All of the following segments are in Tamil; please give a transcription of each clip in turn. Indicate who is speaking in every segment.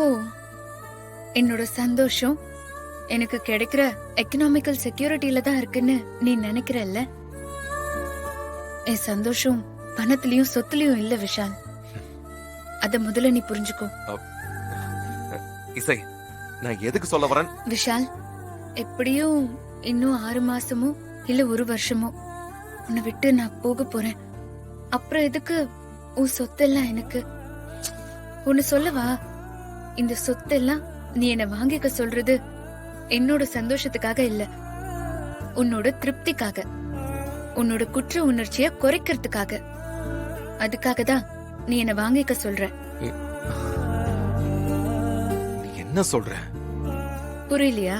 Speaker 1: ஓ, என்னோட சந்தோஷம் எனக்கு கிடைக்கிற எக்கனாமிக்கல் செக்யூரிட்டில தான் இருக்குன்னு நீ நினைக்கிறல்ல? என் சந்தோஷம் பணத்திலயும் சொத்துலயும் இல்ல விஷால். அத முதல்ல நீ புரிஞ்சுக்கோ.
Speaker 2: இசை, நான் எதுக்கு சொல்ல வரேன்?
Speaker 1: விஷால், எப்படியும் இன்னும் 6 மாசமோ இல்ல 1 வருஷமோ உன்னை விட்டு நான் போக போறேன். அப்புறம் எதுக்கு உன் சொத்தெல்லாம் எனக்கு? ஒன்னு சொல்லவா? இந்த சொத்தெல்லாம் நீ என்ன வாங்கிக்க சொல்றது என்னோட சந்தோஷத்துக்காக இல்ல, உன்னோட திருப்திக்காக, உன்னோட குற்ற உணர்ச்சிய குறைக்கிறதுக்காக. அதுக்காக தான் நீ என்ன வாங்கிக்க சொல்ற.
Speaker 2: நீ என்ன சொல்ற?
Speaker 1: புரியலையா?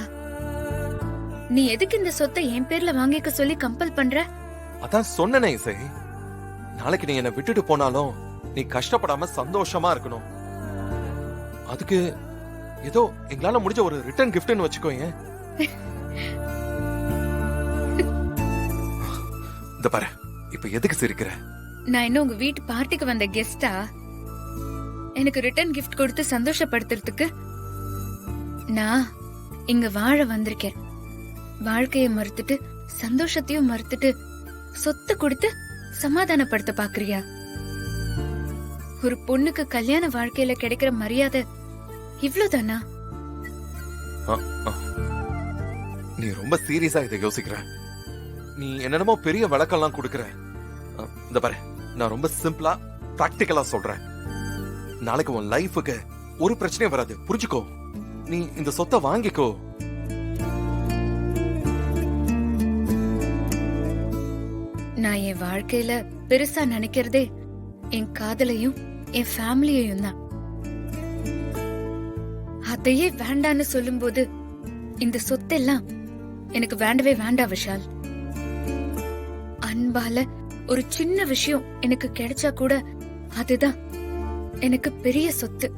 Speaker 1: நீ எதுக்கு இந்த சொத்தை என் பேர்ல வாங்கிக்க சொல்லி கம்பல் பண்ற?
Speaker 2: அதான் சொன்னனே இசை, நாளைக்கு நீ என்ன விட்டுட்டு போனாலும் நீ கஷ்டப்படாம சந்தோஷமா இருக்கணும். அதுக்கு ஏதோ எங்களால முடிஞ்ச ஒரு ரிட்டர்ன் கிஃப்ட்னு வச்சுக்கோங்க. இந்த பாரு, இப்ப எதுக்கு சிரிக்கிற?
Speaker 1: நான் இன்னும் உங்க வீட்டு பார்ட்டிக்கு வந்த கெஸ்டா? எனக்கு ரிட்டர்ன் கிஃப்ட் கொடுத்து சந்தோஷப்படுத்துறதுக்கு? நான் இங்க வாழ வந்திருக்கேன். வாழ்க்கைய மறுத்துட்டு சந்தோஷத்தையும் மறுத்துட்டு சொத்து கொடுத்து சமாதானப்படுத்த பாக்குறியா? ஒரு பொண்ணுக்கு கல்யாண வாழ்க்கையில கிடைக்கிற மரியாதை இவ்ளோதானா?
Speaker 2: நீ ரொம்ப சீரியஸா இதை யோசிக்கிற. நீ என்னென்னமோ பெரிய விளக்கெல்லாம் கொடுக்கற. இந்த பாரு, நான் ரொம்ப சிம்பிளா பிராக்டிகலா சொல்றேன். நாளைக்கு உன் லைஃபுக்கு ஒரு பிரச்சனையும் வராது, புரிஞ்சுக்கோ. நீ இந்த சொத்தை வாங்கிக்கோ.
Speaker 1: நான் என் வாழ்க்கையில பெருசா நினைக்கிறதே என் காதலையும் என் ஃபேமிலியையும் தான். அதையே வேண்டான்னு சொல்லும்போது இந்த சொத்தெல்லாம் எனக்கு வேண்டவே வேண்டாம் விஷால். அன்பால ஒரு சின்ன விஷயம் எனக்கு கிடைச்சா கூட அதுதான் எனக்கு பெரிய சொத்து.